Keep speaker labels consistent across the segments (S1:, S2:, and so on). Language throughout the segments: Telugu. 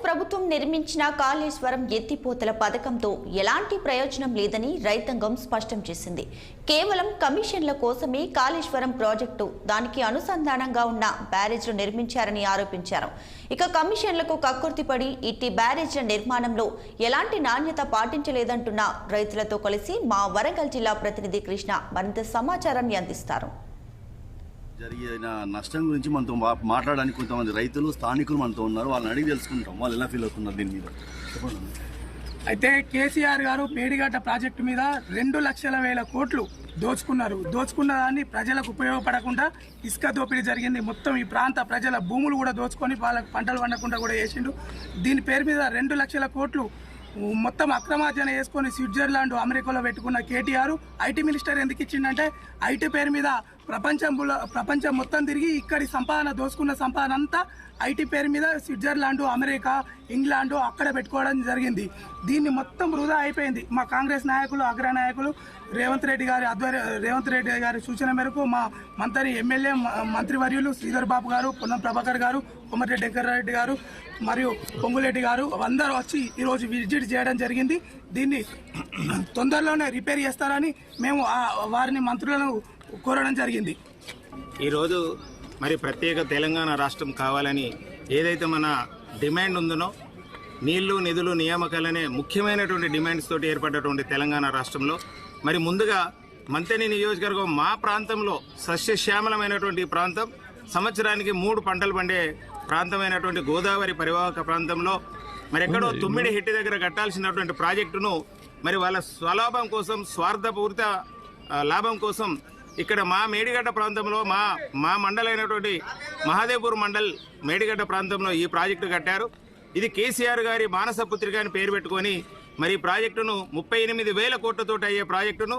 S1: ప్రభుత్వం నిర్మించిన కాళేశ్వరం ఎత్తిపోతల పథకంతో ఎలాంటి ప్రయోజనం లేదని రైతాంగం స్పష్టం చేసింది. కేవలం కమిషన్ల కోసమే కాళేశ్వరం ప్రాజెక్టు దానికి అనుసంధానంగా ఉన్న బ్యారేజ్లు నిర్మించారని ఆరోపించారు. ఇక కమిషన్లకు కక్కుర్తిపడి ఇట్టి బ్యారేజ్ల నిర్మాణంలో ఎలాంటి నాణ్యత పాటించలేదంటున్న రైతులతో కలిసి మా వరంగల్ జిల్లా ప్రతినిధి కృష్ణ మరింత సమాచారాన్ని అందిస్తారు.
S2: జరిగిన నష్టం గురించి మనతో మాట్లాడడానికి కొంతమంది రైతులు స్థానికులు మనతో ఉన్నారు. వాళ్ళని అడిగి తెలుసుకుంటాం వాళ్ళు ఎలా ఫీల్ అవుతున్నారు దీని మీద.
S3: అయితే కేసీఆర్ గారు మేడిగడ్డ ప్రాజెక్టు మీద 2,00,000 కోట్లు దోచుకున్న దాన్ని ప్రజలకు ఉపయోగపడకుండా ఇసుక దోపిడీ జరిగింది. మొత్తం ఈ ప్రాంత ప్రజల భూములు కూడా దోచుకొని వాళ్ళకి పంటలు పండకుండా కూడా చేసిండు. దీని పేరు మీద 2,00,000 కోట్లు మొత్తం అక్రమార్జన వేసుకొని స్విట్జర్లాండ్ అమెరికాలో పెట్టుకున్న కేటీఆర్ ఐటీ మినిస్టర్ ఎందుకు ఇచ్చిండంటే ఐటీ పేరు మీద ప్రపంచం మొత్తం తిరిగి ఇక్కడి సంపాదన దోసుకున్న సంపాదన అంతా ఐటీ పేరు మీద స్విట్జర్లాండ్ అమెరికా ఇంగ్లాండ్ అక్కడ పెట్టుకోవడం జరిగింది. దీన్ని మొత్తం వృధా అయిపోయింది. మా కాంగ్రెస్ నాయకులు అగ్రనాయకులు రేవంత్ రెడ్డి గారి సూచన మేరకు మా ఎమ్మెల్యే మంత్రివర్యులు శ్రీధర్ బాబు గారు, పొన్నం ప్రభాకర్ గారు, కొమటిరెడ్డి వెంకటరెడ్డి గారు మరియు పొంగులెడ్డి గారు అందరూ వచ్చి ఈరోజు విజిట్ చేయడం జరిగింది. దీన్ని తొందరలోనే రిపేర్ చేస్తారని మేము వారిని మంత్రులను కోరడం జరిగింది.
S4: ఈరోజు మరి ప్రత్యేక తెలంగాణ రాష్ట్రం కావాలని ఏదైతే మన డిమాండ్ ఉందనో నీళ్లు నిధులు నియామకాలనే ముఖ్యమైనటువంటి డిమాండ్స్ తోటి ఏర్పడ్డటువంటి తెలంగాణ రాష్ట్రంలో మరి ముందుగా మంతెని నియోజకవర్గం మా ప్రాంతంలో సస్యశ్యామలమైనటువంటి ప్రాంతం, సంవత్సరానికి 3 పంటలు పండే ప్రాంతమైనటువంటి గోదావరి పరివాహక ప్రాంతంలో మరి ఎక్కడో తుమ్మిడి హెట్టి దగ్గర కట్టాల్సినటువంటి ప్రాజెక్టును మరి వాళ్ళ స్వలాభం కోసం, స్వార్థపూరిత లాభం కోసం ఇక్కడ మా మేడిగడ్డ ప్రాంతంలో మా మండలైనటువంటి మహాదేవ్పూర్ మండల్ మేడిగడ్డ ప్రాంతంలో ఈ ప్రాజెక్టు కట్టారు. ఇది కేసీఆర్ గారి మానసపుత్రిక అని పేరు పెట్టుకొని మరి ఈ ప్రాజెక్టును 38,000 కోట్లతో అయ్యే ప్రాజెక్టును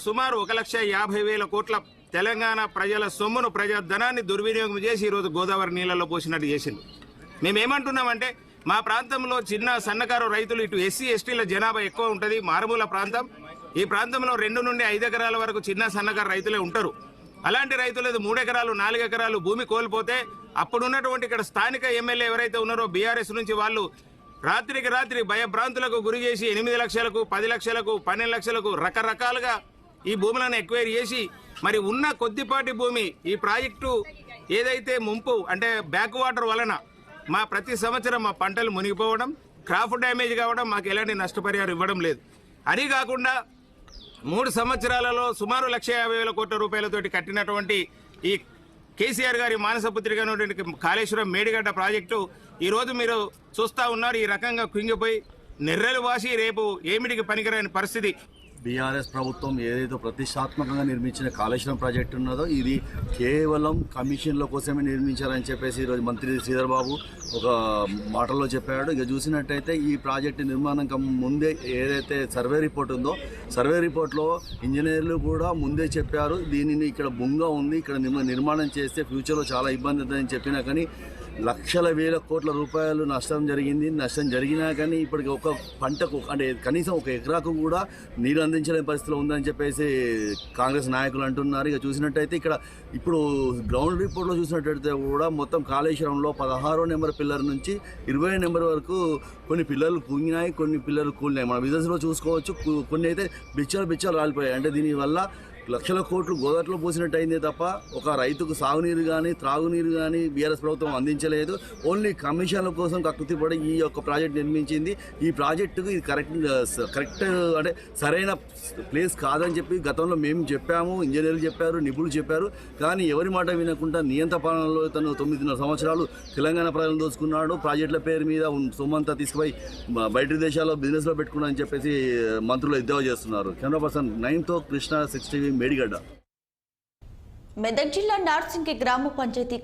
S4: సుమారు 1,50,000 కోట్ల తెలంగాణ ప్రజల సొమ్మును, ప్రజాధనాన్ని దుర్వినియోగం చేసి ఈరోజు గోదావరి నీళ్లలో పోసినట్టు చేసింది. మేమేమంటున్నామంటే మా ప్రాంతంలో చిన్న సన్నకారు రైతులు, ఇటు ఎస్సీ ఎస్టీల జనాభా ఎక్కువ ఉంటుంది, మారుమూల ప్రాంతం. ఈ ప్రాంతంలో 2 నుండి 5 ఎకరాల వరకు చిన్న సన్నకారు రైతులే ఉంటారు. అలాంటి రైతులు 3 ఎకరాలు 4 ఎకరాలు భూమి కోల్పోతే అప్పుడున్నటువంటి ఇక్కడ స్థానిక ఎమ్మెల్యే ఎవరైతే ఉన్నారో బీఆర్ఎస్ నుంచి వాళ్ళు రాత్రికి రాత్రి భయభ్రాంతులకు గురి చేసి 8 లక్షలకు 10 లక్షలకు 12 లక్షలకు రకరకాలుగా ఈ భూములను ఎక్వైర్ చేసి మరి ఉన్న కొద్దిపాటి భూమి ఈ ప్రాజెక్టు ఏదైతే ముంపు అంటే బ్యాక్ వాటర్ వలన మా ప్రతి సంవత్సరం మా పంటలు మునిగిపోవడం, క్రాప్ డ్యామేజ్ కావడం, మాకు ఎలాంటి నష్టపరిహారం ఇవ్వడం లేదు. అది కాకుండా 3 సంవత్సరాలలో సుమారు 1,50,000 కోట్ల రూపాయలతోటి కట్టినటువంటి ఈ కేసీఆర్ గారి మానసపుత్రిక కాళేశ్వరం మేడిగడ్డ ప్రాజెక్టు ఈరోజు మీరు చూస్తూ ఉన్నారు. ఈ రకంగా కుంగిపోయి నెర్రెలు వాసి రేపు ఏమిటికి పనికిరాని పరిస్థితి.
S2: బీఆర్ఎస్ ప్రభుత్వం ఏదైతే ప్రతిష్టాత్మకంగా నిర్మించిన కాళేశ్వరం ప్రాజెక్టు ఉన్నదో ఇది కేవలం కమిషన్ల కోసమే నిర్మించారని చెప్పేసి ఈరోజు మంత్రి శ్రీధర్ బాబు ఒక మాటల్లో చెప్పాడు. ఇక చూసినట్టయితే ఈ ప్రాజెక్టు నిర్మాణం ముందే ఏదైతే సర్వే రిపోర్ట్ ఉందో సర్వే రిపోర్ట్లో ఇంజనీర్లు కూడా ముందే చెప్పారు దీనిని ఇక్కడ బొంగ ఉంది, ఇక్కడ నిర్మాణం చేస్తే ఫ్యూచర్లో చాలా ఇబ్బంది అవుతుందని చెప్పినా కానీ లక్షల వేల కోట్ల రూపాయలు నష్టం జరిగింది. నష్టం జరిగినా కానీ ఇప్పటికి ఒక పంటకు అంటే కనీసం 1 ఎకరాకు కూడా నీరు అందించలేని పరిస్థితిలో ఉందని చెప్పేసి కాంగ్రెస్ నాయకులు అంటున్నారు. ఇక చూసినట్టయితే ఇక్కడ ఇప్పుడు గ్రౌండ్ రిపోర్ట్లో చూసినట్టయితే కూడా మొత్తం కాళేశ్వరంలో 16వ నెంబర్ పిల్లర్ నుంచి 20వ నెంబర్ వరకు కొన్ని పిల్లర్లు కుంగినాయి, కొన్ని పిల్లర్లు కూలినాయి. మన బిజినెస్లో చూసుకోవచ్చు. కొన్ని అయితే బిచ్చలు రాలిపోయాయి. అంటే దీనివల్ల లక్షల కోట్లు గోదావరిలో పోసినట్టు అయిందే తప్ప ఒక రైతుకు సాగునీరు కానీ త్రాగునీరు కానీ బీఆర్ఎస్ ప్రభుత్వం అందించలేదు. ఓన్లీ కమిషన్ల కోసం కక్కుతిపడి ఈ యొక్క ప్రాజెక్ట్ నిర్మించింది. ఈ ప్రాజెక్టుకు ఇది కరెక్ట్ అంటే సరైన ప్లేస్ కాదని చెప్పి గతంలో మేము చెప్పాము, ఇంజనీర్లు చెప్పారు, నిపుణులు చెప్పారు. కానీ ఎవరి మాట వినకుండా నియంత పాలనలో తను 9.5 సంవత్సరాలు తెలంగాణ ప్రజలను దోచుకున్నాడు. ప్రాజెక్టుల పేరు మీద సొమ్మంతా తీసుకుపోయి బయట దేశాల్లో బిజినెస్లో పెట్టుకున్నా అని చెప్పేసి మంత్రులు ఎద్దేవా చేస్తున్నారు. కెమెరా పర్సన్ 9తో కృష్ణ 6 TV మేడిగడ్డ.
S1: మెదక్ జిల్లా నార్సింగి గ్రామ పంచాయతీ